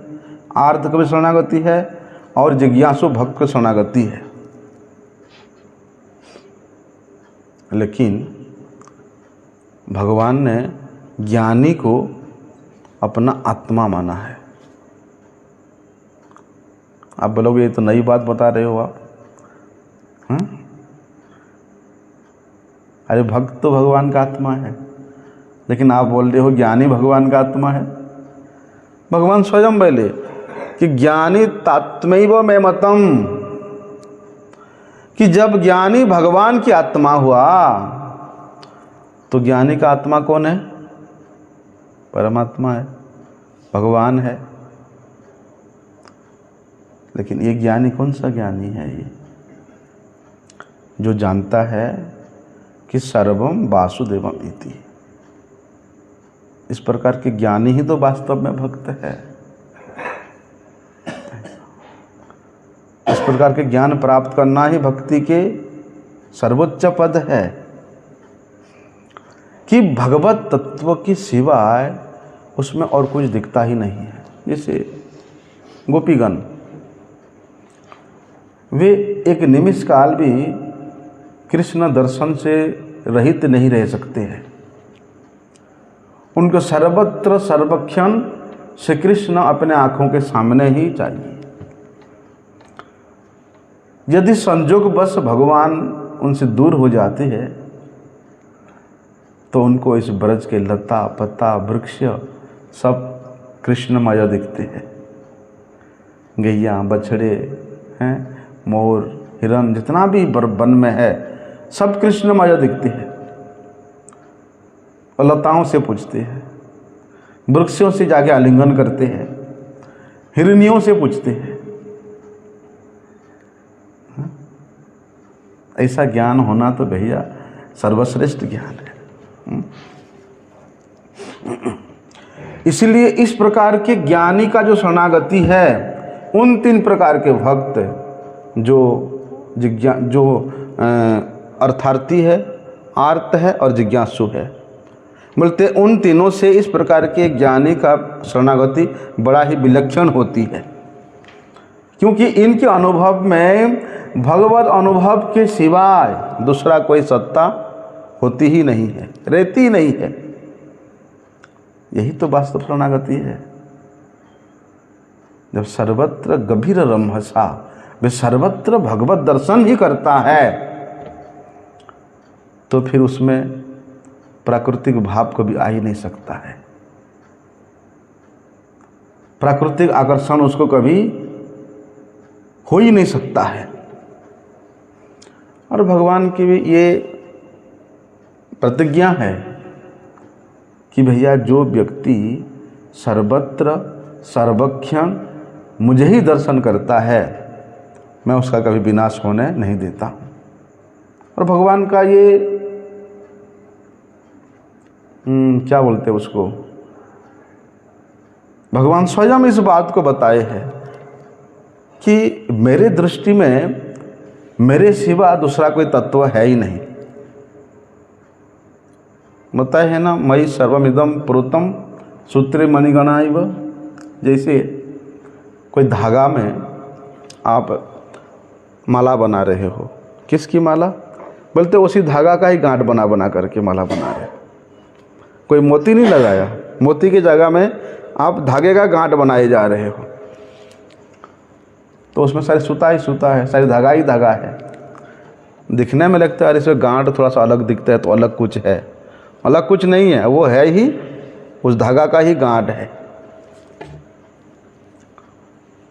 आर्त की भी शरणागति है और जिज्ञासु भक्त की शरणागति है। लेकिन भगवान ने ज्ञानी को अपना आत्मा माना है। आप बोलोगे ये तो नई बात बता रहे हो आप, हाँ? अरे भक्त तो भगवान का आत्मा है, लेकिन आप बोल रहे हो ज्ञानी भगवान का आत्मा है। भगवान स्वयं बोले कि ज्ञानी तात्मैव मे मतम, कि जब ज्ञानी भगवान की आत्मा हुआ तो ज्ञानी का आत्मा कौन है? परमात्मा है, भगवान है। लेकिन ये ज्ञानी कौन सा ज्ञानी है? ये जो जानता है कि सर्वम वासुदेवम इति। इस प्रकार के ज्ञानी ही तो वास्तव में भक्त है। इस प्रकार के ज्ञान प्राप्त करना ही भक्ति के सर्वोच्च पद है कि भगवत तत्व की सिवाय उसमें और कुछ दिखता ही नहीं है। जैसे गोपीगण, वे एक निमिष काल भी कृष्ण दर्शन से रहित नहीं रह सकते हैं। उनको सर्वत्र सर्वक्षण श्री कृष्ण अपने आँखों के सामने ही चाहिए। यदि संजोगवश भगवान उनसे दूर हो जाते हैं तो उनको इस ब्रज के लता पत्ता वृक्ष सब कृष्णमय दिखते हैं। गैया बछड़े हैं, मोर हिरन, जितना भी वन में है सब कृष्णमय दिखते हैं। और लताओं से पूछते हैं, वृक्षों से जाके आलिंगन करते हैं, हिरनियों से पूछते हैं। ऐसा ज्ञान होना तो भैया सर्वश्रेष्ठ ज्ञान है। इसलिए इस प्रकार के ज्ञानी का जो शरणागति है, उन तीन प्रकार के भक्त जो अर्थार्थी है, आर्त है और जिज्ञासु है, बोलते उन तीनों से इस प्रकार के ज्ञानी का शरणागति बड़ा ही विलक्षण होती है। क्योंकि इनके अनुभव में भगवत अनुभव के सिवाय दूसरा कोई सत्ता होती ही नहीं है, रहती ही नहीं है। यही तो वास्तव शरणागति है। जब सर्वत्र गभीर रमहसा, वे सर्वत्र भगवत दर्शन ही करता है, तो फिर उसमें प्राकृतिक भाव कभी आ ही नहीं सकता है। प्राकृतिक आकर्षण उसको कभी हो ही नहीं सकता है। और भगवान की भी ये प्रतिज्ञा है कि भैया जो व्यक्ति सर्वत्र सर्वक्षण मुझे ही दर्शन करता है, मैं उसका कभी विनाश होने नहीं देता हूँ। और भगवान का ये क्या बोलते हैं उसको, भगवान स्वयं इस बात को बताए हैं कि मेरे दृष्टि में मेरे सिवा दूसरा कोई तत्व है ही नहीं। बताए है ना, मयि सर्वमिदं प्रोतम सूत्रे मणिगणाइव। जैसे कोई धागा में आप माला बना रहे हो, किसकी माला? बोलते उसी धागा का ही गांठ बना बना करके माला बना रहे हो। कोई मोती नहीं लगाया, मोती की जगह में आप धागे का गांठ बनाए जा रहे हो, तो उसमें सारी सूता ही सूता है, सारी धागा ही धागा है। दिखने में लगता है अरे इसमें गांठ थोड़ा सा अलग दिखता है तो अलग कुछ है, अलग कुछ नहीं है, वो है ही उस धागा का ही गांठ है।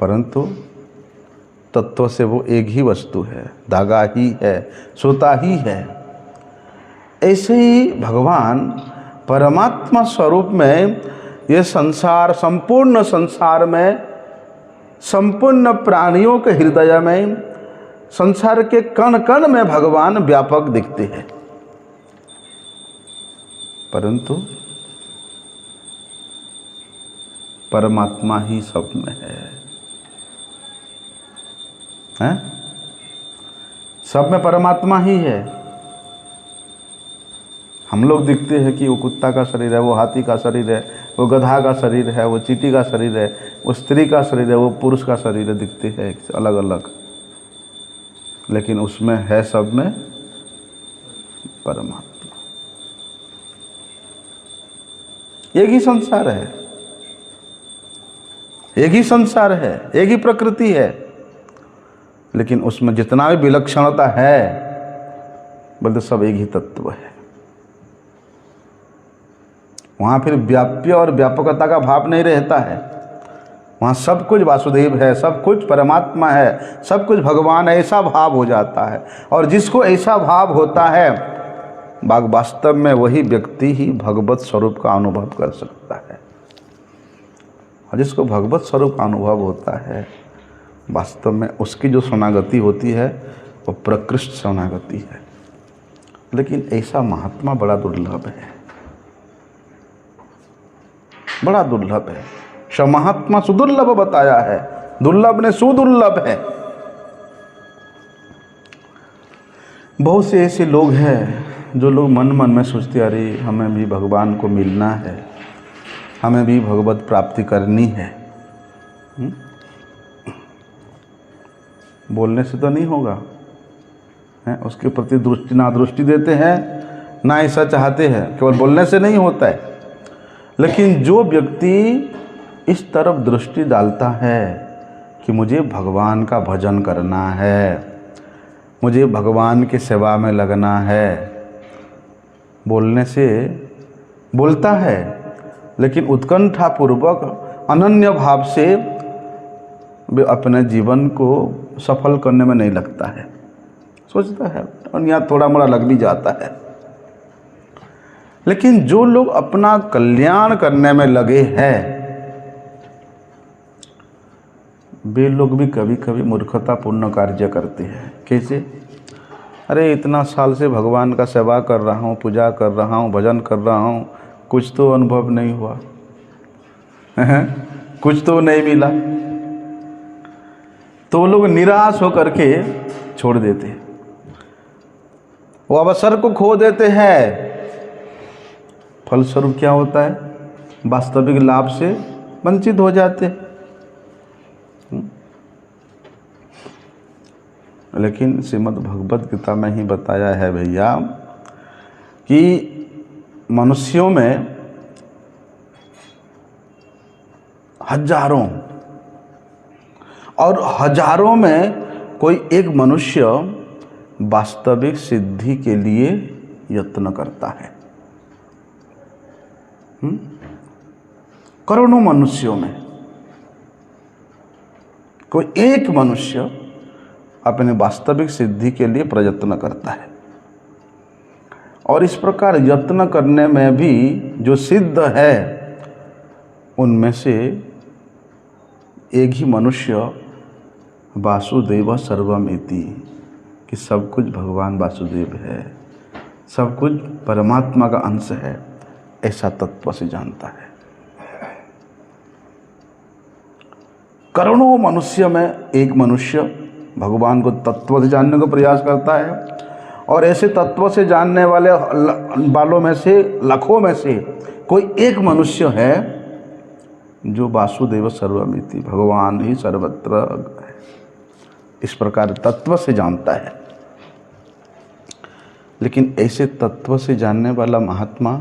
परंतु तत्व से वो एक ही वस्तु है, धागा ही है, सूता ही है। ऐसे ही भगवान परमात्मा स्वरूप में ये संसार, संपूर्ण संसार में, संपूर्ण प्राणियों के हृदय में, संसार के कण कण में भगवान व्यापक दिखते हैं। परंतु परमात्मा ही सब में है, सब में परमात्मा ही है। हम लोग दिखते हैं कि वो कुत्ता का शरीर है, वो हाथी का शरीर है, वो गधा का शरीर है, वो चींटी का शरीर है, वो स्त्री का शरीर है, वो पुरुष का शरीर है, दिखते हैं अलग अलग, लेकिन उसमें है सब में परमात्मा। एक ही संसार है, एक ही संसार है, एक ही प्रकृति है, लेकिन उसमें जितना भी विलक्षणता है, बोलते सब एक ही तत्व है। वहाँ फिर व्याप्य और व्यापकता का भाव नहीं रहता है। वहाँ सब कुछ वासुदेव है, सब कुछ परमात्मा है, सब कुछ भगवान है, ऐसा भाव हो जाता है। और जिसको ऐसा भाव होता है, वास्तव में वही व्यक्ति ही भगवत स्वरूप का अनुभव कर सकता है। और जिसको भगवत स्वरूप का अनुभव होता है, वास्तव में उसकी जो शरणागति होती है वो प्रकृष्ट शरणागति है। लेकिन ऐसा महात्मा बड़ा दुर्लभ है, बड़ा दुर्लभ है। महात्मा सुदुर्लभ बताया है, दुर्लभ ने सुदुर्लभ है। बहुत से ऐसे लोग हैं जो लोग मन मन में सोचते, अरे हमें भी भगवान को मिलना है, हमें भी भगवत प्राप्ति करनी है। बोलने से तो नहीं होगा, उसके प्रति दृष्टि ना दृष्टि देते हैं, ना ऐसा चाहते हैं, केवल बोलने से नहीं होता है। लेकिन जो व्यक्ति इस तरफ दृष्टि डालता है कि मुझे भगवान का भजन करना है, मुझे भगवान की सेवा में लगना है, बोलने से बोलता है, लेकिन उत्कंठापूर्वक अनन्य भाव से वे अपने जीवन को सफल करने में नहीं लगता है। सोचता है और यहाँ थोड़ा मोड़ा लग भी जाता है। लेकिन जो लोग अपना कल्याण करने में लगे हैं, वे लोग भी कभी कभी मूर्खतापूर्ण कार्य करते हैं। कैसे? अरे इतना साल से भगवान का सेवा कर रहा हूँ, पूजा कर रहा हूँ, भजन कर रहा हूँ, कुछ तो अनुभव नहीं हुआ, कुछ तो नहीं मिला, तो लोग निराश होकर के छोड़ देते हैं, वो अवसर को खो देते हैं। फलस्वरूप क्या होता है? वास्तविक लाभ से वंचित हो जाते हैं। लेकिन श्रीमद् भगवद गीता में ही बताया है भैया कि मनुष्यों में हजारों, और हजारों में कोई एक मनुष्य वास्तविक सिद्धि के लिए यत्न करता है। करोड़ों मनुष्यों में कोई एक मनुष्य अपने वास्तविक सिद्धि के लिए प्रयत्न करता है। और इस प्रकार यत्न करने में भी जो सिद्ध है, उनमें से एक ही मनुष्य वासुदेव सर्वमिति, कि सब कुछ भगवान वासुदेव है, सब कुछ परमात्मा का अंश है, ऐसा तत्व से जानता है। करोड़ों मनुष्य में एक मनुष्य भगवान को तत्व से जानने का प्रयास करता है, और ऐसे तत्व से जानने वालों में से, लाखों में से कोई एक मनुष्य है जो वासुदेव सर्वमिति, भगवान ही सर्वत्र है, इस प्रकार तत्व से जानता है। लेकिन ऐसे तत्व से जानने वाला महात्मा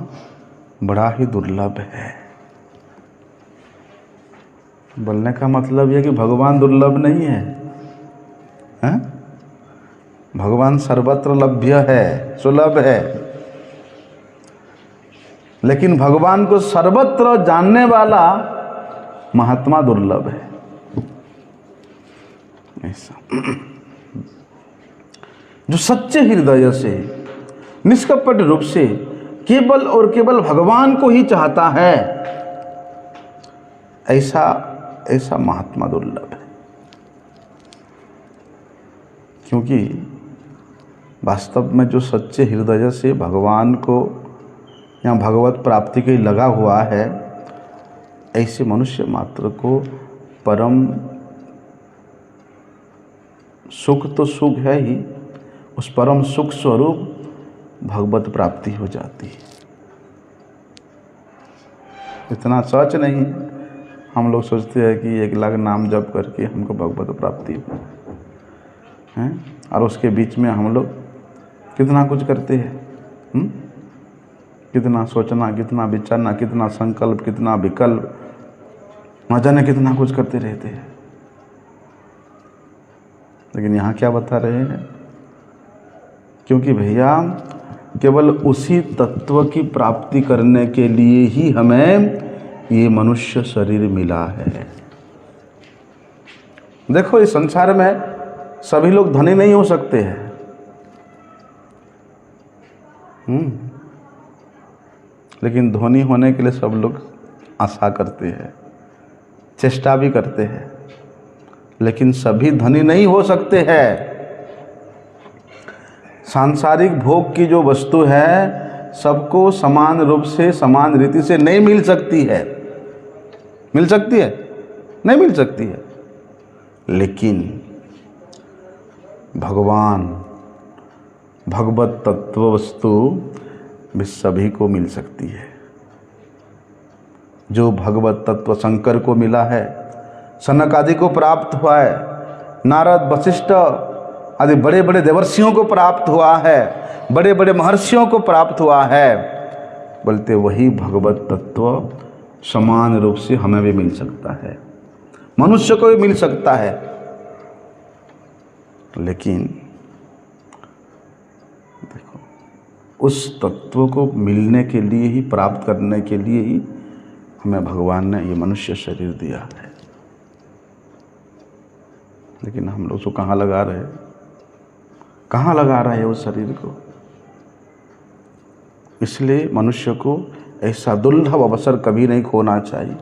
बड़ा ही दुर्लभ है। बोलने का मतलब यह कि भगवान दुर्लभ नहीं है, हैं? भगवान सर्वत्र लभ्य है, सुलभ है, लेकिन भगवान को सर्वत्र जानने वाला महात्मा दुर्लभ है। ऐसा जो सच्चे हृदय से, निष्कपट रूप से केवल और केवल भगवान को ही चाहता है, ऐसा महात्मा दुर्लभ है। क्योंकि वास्तव में जो सच्चे हृदय से भगवान को या भगवत प्राप्ति के लगा हुआ है, ऐसे मनुष्य मात्र को परम सुख तो सुख है ही, उस परम सुख स्वरूप भगवत प्राप्ति हो जाती है। इतना सच नहीं, हम लोग सोचते हैं कि 1 लाख नाम जप करके हमको भगवत प्राप्ति हो हैं, और उसके बीच में हम लोग कितना कुछ करते हैं, कितना सोचना, कितना विचारना, कितना संकल्प, कितना विकल्प, न जाने कितना कुछ करते रहते हैं। लेकिन यहाँ क्या बता रहे हैं? क्योंकि भैया केवल उसी तत्व की प्राप्ति करने के लिए ही हमें ये मनुष्य शरीर मिला है। देखो, इस संसार में सभी लोग धनी नहीं हो सकते हैं, लेकिन धनी होने के लिए सब लोग आशा करते हैं, चेष्टा भी करते हैं, लेकिन सभी धनी नहीं हो सकते हैं। सांसारिक भोग की जो वस्तु है, सबको समान रूप से, समान रीति से नहीं मिल सकती है। मिल सकती है? नहीं मिल सकती है। लेकिन भगवान, भगवत तत्व वस्तु भी सभी को मिल सकती है। जो भगवत तत्व शंकर को मिला है, सनक आदि को प्राप्त हुआ है, नारद, वशिष्ठ आदि बड़े बड़े देवर्षियों को प्राप्त हुआ है, बड़े बड़े महर्षियों को प्राप्त हुआ है, बोलते वही भगवत तत्व समान रूप से हमें भी मिल सकता है, मनुष्य को भी मिल सकता है। लेकिन देखो, उस तत्व को मिलने के लिए ही, प्राप्त करने के लिए ही हमें भगवान ने ये मनुष्य शरीर दिया है। लेकिन हम लोग उसको कहाँ लगा रहे हैं? कहाँ लगा रहे हैं उस शरीर को? इसलिए मनुष्य को ऐसा दुर्लभ अवसर कभी नहीं खोना चाहिए।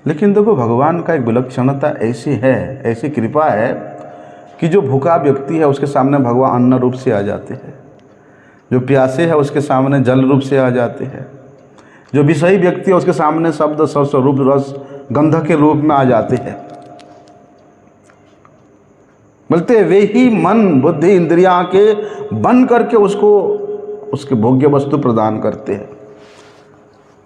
लेकिन देखो, भगवान का एक विलक्षणता ऐसी है, ऐसी कृपा है कि जो भूखा व्यक्ति है उसके सामने भगवान अन्न रूप से आ जाते हैं, जो प्यासे है उसके सामने जल रूप से आ जाते हैं, जो विषयी व्यक्ति है उसके सामने शब्द, स्पर्श, रूप, रस, गंध के रूप में आ जाते हैं। बोलते वे ही मन, बुद्धि, इंद्रियां के बन करके उसको उसके भोग्य वस्तु प्रदान करते हैं।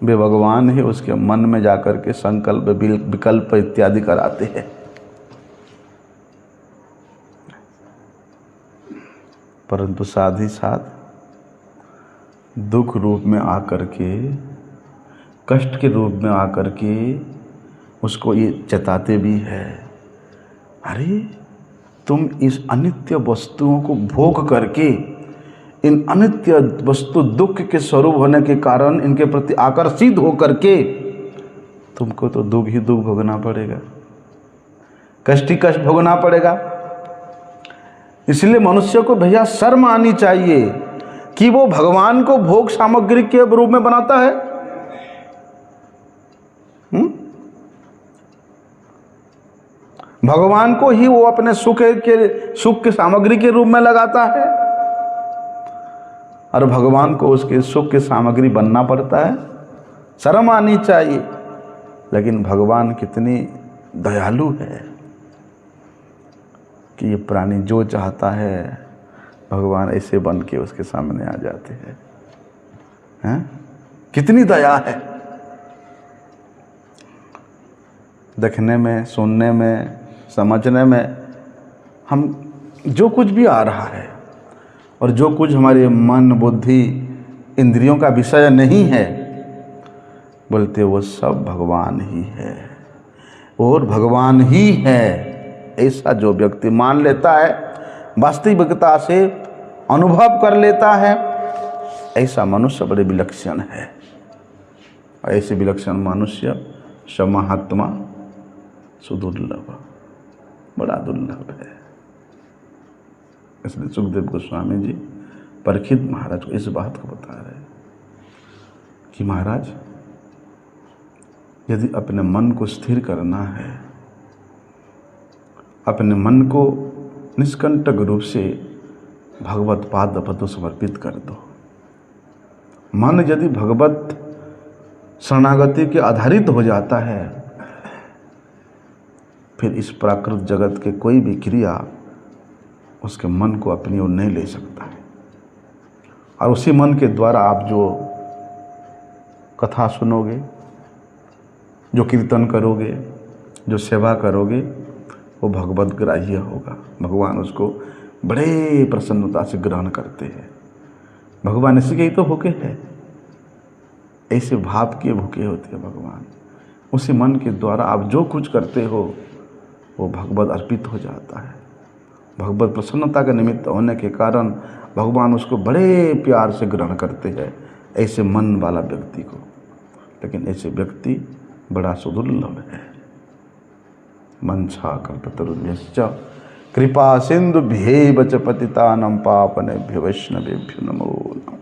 वे भगवान ही उसके मन में जाकर के संकल्प, विकल्प इत्यादि कराते हैं। परंतु साथ ही साथ दुख रूप में आकर के कष्ट के रूप में आकर के उसको ये जताते भी है, अरे तुम इस अनित्य वस्तुओं को भोग करके, इन अनित्य वस्तु दुख के स्वरूप होने के कारण इनके प्रति आकर्षित हो करके तुमको तो दुख ही दुख भोगना पड़ेगा, कष्ट ही कष्ट भोगना पड़ेगा। इसलिए मनुष्य को भैया शर्म आनी चाहिए कि वो भगवान को भोग सामग्री के रूप में बनाता है। भगवान को ही वो अपने सुख के सामग्री के रूप में लगाता है और भगवान को उसके सुख की सामग्री बनना पड़ता है। शर्म आनी चाहिए। लेकिन भगवान कितनी दयालु है कि ये प्राणी जो चाहता है भगवान ऐसे बन के उसके सामने आ जाते हैं। कितनी दया है। देखने में, सुनने में, समझने में, हम जो कुछ भी आ रहा है और जो कुछ हमारे मन बुद्धि इंद्रियों का विषय नहीं है, बोलते वो सब भगवान ही है और भगवान ही है। ऐसा जो व्यक्ति मान लेता है, वास्तविकता से अनुभव कर लेता है, ऐसा मनुष्य बड़े विलक्षण है। ऐसे विलक्षण मनुष्य समाहात्मा सुदुर्लभ, बड़ा दुर्लभ है। इसलिए सुखदेव गोस्वामी जी परीक्षित महाराज को इस बात को बता रहे कि महाराज, यदि अपने मन को स्थिर करना है, अपने मन को निष्कंटक रूप से भगवत पाद पद समर्पित कर दो। मन यदि भगवत शरणागति के आधारित हो जाता है, फिर इस प्राकृत जगत के कोई भी क्रिया उसके मन को अपनी ओर नहीं ले सकता है। और उसी मन के द्वारा आप जो कथा सुनोगे, जो कीर्तन करोगे, जो सेवा करोगे, वो भगवत ग्राह्य होगा। भगवान उसको बड़े प्रसन्नता से ग्रहण करते हैं। भगवान इसी के ही तो भूखे हैं, ऐसे भाव के भूखे होते हैं भगवान। उसी मन के द्वारा आप जो कुछ करते हो वो भगवत अर्पित हो जाता है। भगवत प्रसन्नता का निमित्त होने के कारण भगवान उसको बड़े प्यार से ग्रहण करते हैं, ऐसे मन वाला व्यक्ति को। लेकिन ऐसे व्यक्ति बड़ा सुदुर्लभ है। मंशा कल्पतरुभ्यश्च कृपा सिंधुभ्यैव च पतितानां पावनेभ्यो वैष्णवेभ्यो नमो नमः।